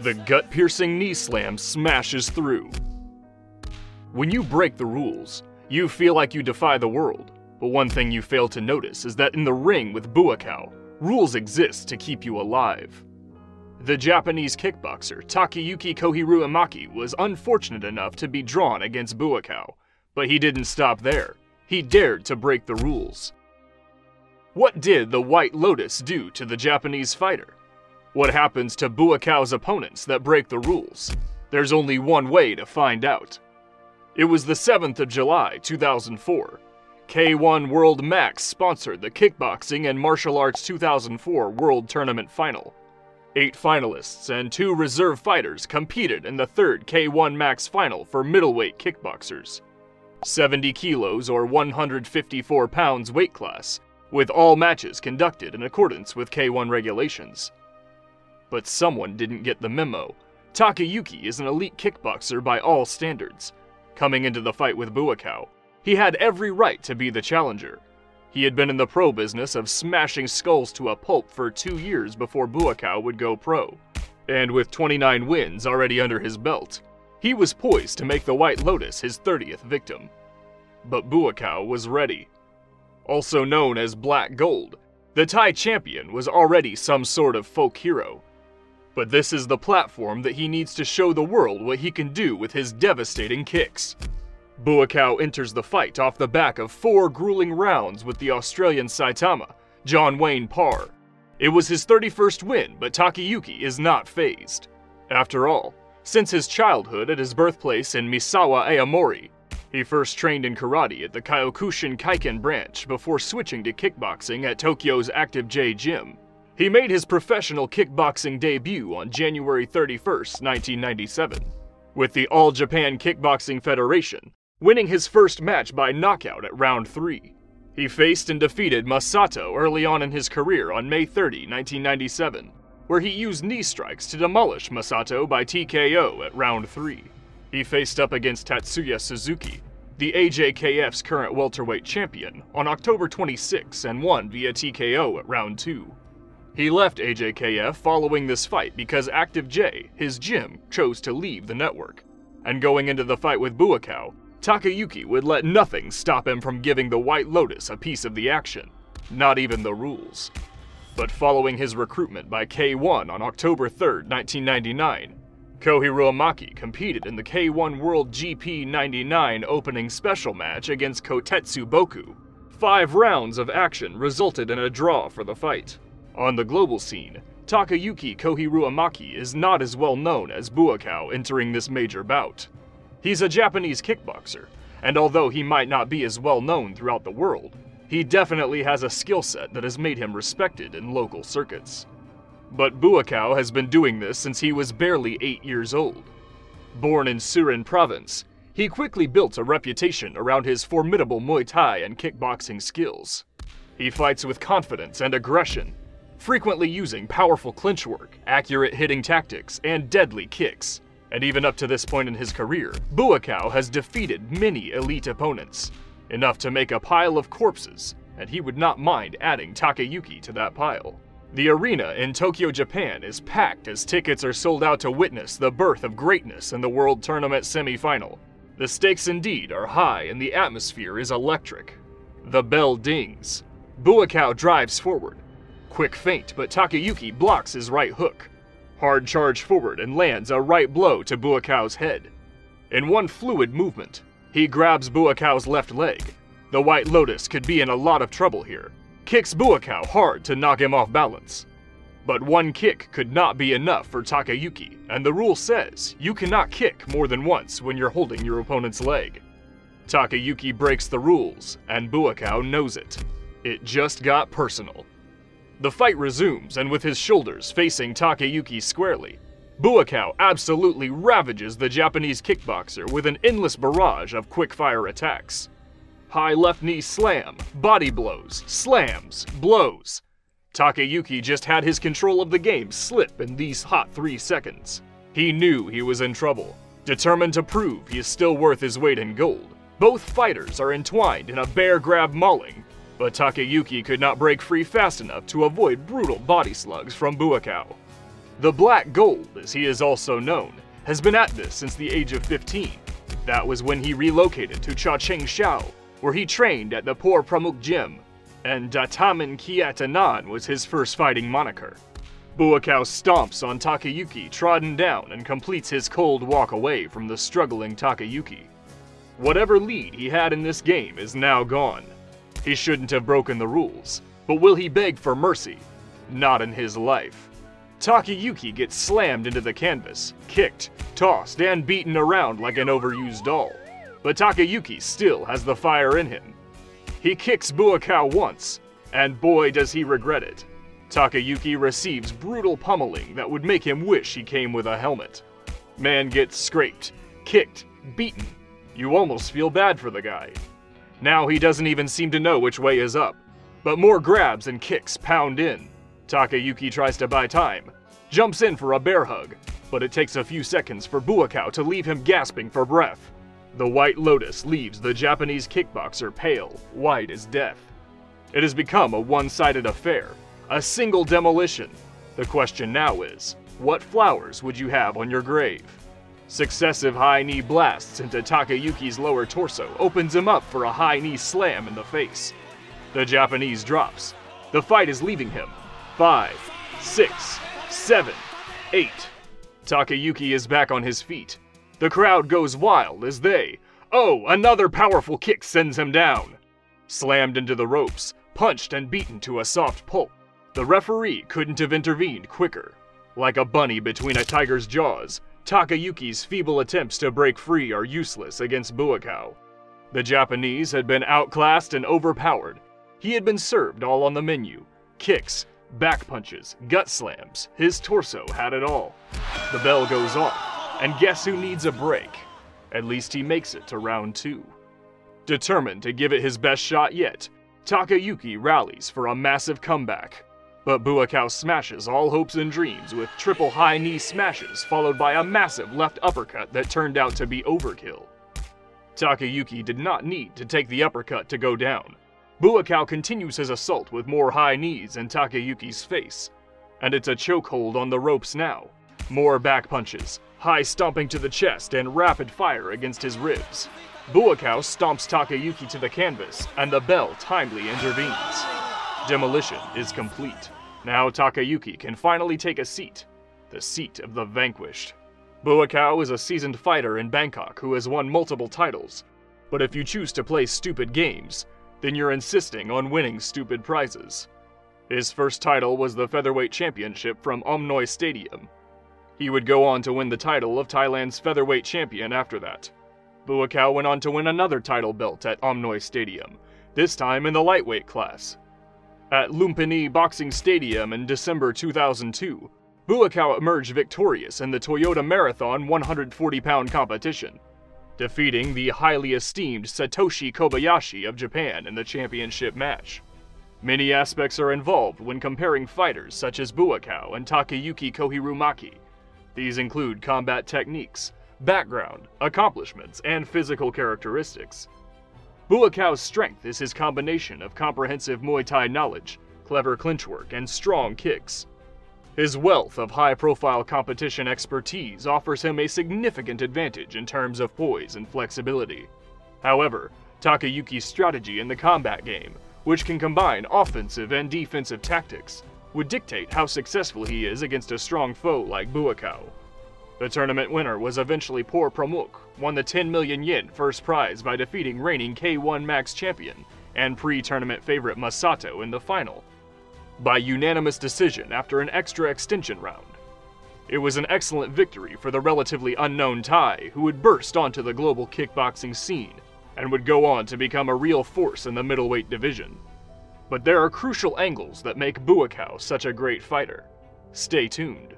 The gut-piercing knee slam smashes through. When you break the rules, you feel like you defy the world. But one thing you fail to notice is that in the ring with Buakaw, rules exist to keep you alive. The Japanese kickboxer Takayuki Kohiruimaki was unfortunate enough to be drawn against Buakaw, but he didn't stop there. He dared to break the rules. What did the White Lotus do to the Japanese fighter? What happens to Buakaw's opponents that break the rules? There's only one way to find out. It was the 7th of July, 2004. K1 World Max sponsored the Kickboxing and Martial Arts 2004 World Tournament Final. 8 finalists and 2 reserve fighters competed in the 3rd K1 Max Final for middleweight kickboxers. 70 kilos or 154 pounds weight class, with all matches conducted in accordance with K1 regulations. But someone didn't get the memo. Takayuki is an elite kickboxer by all standards. Coming into the fight with Buakaw, he had every right to be the challenger. He had been in the pro business of smashing skulls to a pulp for 2 years before Buakaw would go pro. And with 29 wins already under his belt, he was poised to make the White Lotus his 30th victim. But Buakaw was ready. Also known as Black Gold, the Thai champion was already some sort of folk hero. But this is the platform that he needs to show the world what he can do with his devastating kicks. Buakaw enters the fight off the back of 4 grueling rounds with the Australian Saitama, John Wayne Parr. It was his 31st win, but Takayuki is not fazed. After all, since his childhood at his birthplace in Misawa, Aomori, he first trained in karate at the Kyokushin Kaiken branch before switching to kickboxing at Tokyo's Active J Gym. He made his professional kickboxing debut on January 31, 1997, with the All Japan Kickboxing Federation, winning his first match by knockout at round 3. He faced and defeated Masato early on in his career on May 30, 1997, where he used knee strikes to demolish Masato by TKO at round 3. He faced up against Tatsuya Suzuki, the AJKF's current welterweight champion, on October 26 and won via TKO at round 2. He left AJKF following this fight because Active J, his gym, chose to leave the network. And going into the fight with Buakaw, Takayuki would let nothing stop him from giving the White Lotus a piece of the action, not even the rules. But following his recruitment by K1 on October 3, 1999, Kohiruimaki competed in the K1 World GP 99 opening special match against Kotetsu Boku. 5 rounds of action resulted in a draw for the fight. On the global scene, Takayuki Kohiruimaki is not as well known as Buakaw entering this major bout. He's a Japanese kickboxer, and although he might not be as well known throughout the world, he definitely has a skill set that has made him respected in local circuits. But Buakaw has been doing this since he was barely 8 years old. Born in Surin province, he quickly built a reputation around his formidable Muay Thai and kickboxing skills. He fights with confidence and aggression, frequently using powerful clinch work, accurate hitting tactics, and deadly kicks. And even up to this point in his career, Buakaw has defeated many elite opponents, enough to make a pile of corpses, and he would not mind adding Takayuki to that pile. The arena in Tokyo, Japan is packed as tickets are sold out to witness the birth of greatness in the World Tournament semi-final. The stakes indeed are high and the atmosphere is electric. The bell dings. Buakaw drives forward. Quick feint, but Takayuki blocks his right hook. Hard charge forward and lands a right blow to Buakaw's head. In one fluid movement, he grabs Buakaw's left leg. The White Lotus could be in a lot of trouble here. Kicks Buakaw hard to knock him off balance. But one kick could not be enough for Takayuki, and the rule says you cannot kick more than once when you're holding your opponent's leg. Takayuki breaks the rules, and Buakaw knows it. It just got personal. The fight resumes, and with his shoulders facing Takayuki squarely, Buakaw absolutely ravages the Japanese kickboxer with an endless barrage of quick-fire attacks. High left knee slam, body blows, slams, blows. Takayuki just had his control of the game slip in these hot 3 seconds. He knew he was in trouble, determined to prove he is still worth his weight in gold. Both fighters are entwined in a bear grab mauling, but Takayuki could not break free fast enough to avoid brutal body slugs from Buakaw. The Black Gold, as he is also known, has been at this since the age of 15. That was when he relocated to Chaoqingxiao, where he trained at the Por Pramuk Gym, and Dataman Kiatanan was his first fighting moniker. Buakaw stomps on Takayuki trodden down and completes his cold walk away from the struggling Takayuki. Whatever lead he had in this game is now gone. He shouldn't have broken the rules, but will he beg for mercy? Not in his life. Takayuki gets slammed into the canvas, kicked, tossed, and beaten around like an overused doll. But Takayuki still has the fire in him. He kicks Buakaw once, and boy does he regret it. Takayuki receives brutal pummeling that would make him wish he came with a helmet. Man gets scraped, kicked, beaten. You almost feel bad for the guy. Now he doesn't even seem to know which way is up, but more grabs and kicks pound in. Takayuki tries to buy time, jumps in for a bear hug, but it takes a few seconds for Buakaw to leave him gasping for breath. The White Lotus leaves the Japanese kickboxer pale, white as death. It has become a one-sided affair, a single demolition. The question now is, what flowers would you have on your grave? Successive high knee blasts into Takayuki's lower torso opens him up for a high knee slam in the face. The Japanese drops. The fight is leaving him. 5, 6, 7, 8. Takayuki is back on his feet. The crowd goes wild as another powerful kick sends him down. Slammed into the ropes, punched and beaten to a soft pulp. The referee couldn't have intervened quicker. Like a bunny between a tiger's jaws, Takayuki's feeble attempts to break free are useless against Buakaw. The Japanese had been outclassed and overpowered. He had been served all on the menu. Kicks, back punches, gut slams, his torso had it all. The bell goes off, and guess who needs a break? At least he makes it to round 2. Determined to give it his best shot yet, Takayuki rallies for a massive comeback. But Buakaw smashes all hopes and dreams with triple high knee smashes followed by a massive left uppercut that turned out to be overkill. Takayuki did not need to take the uppercut to go down. Buakaw continues his assault with more high knees in Takayuki's face. And it's a chokehold on the ropes now. More back punches, high stomping to the chest, and rapid fire against his ribs. Buakaw stomps Takayuki to the canvas, and the bell timely intervenes. Demolition is complete. Now Takayuki can finally take a seat. The seat of the vanquished. Buakaw is a seasoned fighter in Bangkok who has won multiple titles. But if you choose to play stupid games, then you're insisting on winning stupid prizes. His first title was the featherweight championship from Omnoi Stadium. He would go on to win the title of Thailand's featherweight champion after that. Buakaw went on to win another title belt at Omnoi Stadium, this time in the lightweight class. At Lumpini Boxing Stadium in December 2002, Buakaw emerged victorious in the Toyota Marathon 140-pound competition, defeating the highly esteemed Satoshi Kobayashi of Japan in the championship match. Many aspects are involved when comparing fighters such as Buakaw and Takayuki Kohiruimaki. These include combat techniques, background, accomplishments, and physical characteristics. Buakaw's strength is his combination of comprehensive Muay Thai knowledge, clever clinch work, and strong kicks. His wealth of high-profile competition expertise offers him a significant advantage in terms of poise and flexibility. However, Takayuki's strategy in the combat game, which can combine offensive and defensive tactics, would dictate how successful he is against a strong foe like Buakaw. The tournament winner was eventually Por Pramuk, won the 10 million yen first prize by defeating reigning K1 Max champion and pre-tournament favorite Masato in the final, by unanimous decision after an extra extension round. It was an excellent victory for the relatively unknown Thai who would burst onto the global kickboxing scene and would go on to become a real force in the middleweight division. But there are crucial angles that make Buakaw such a great fighter. Stay tuned.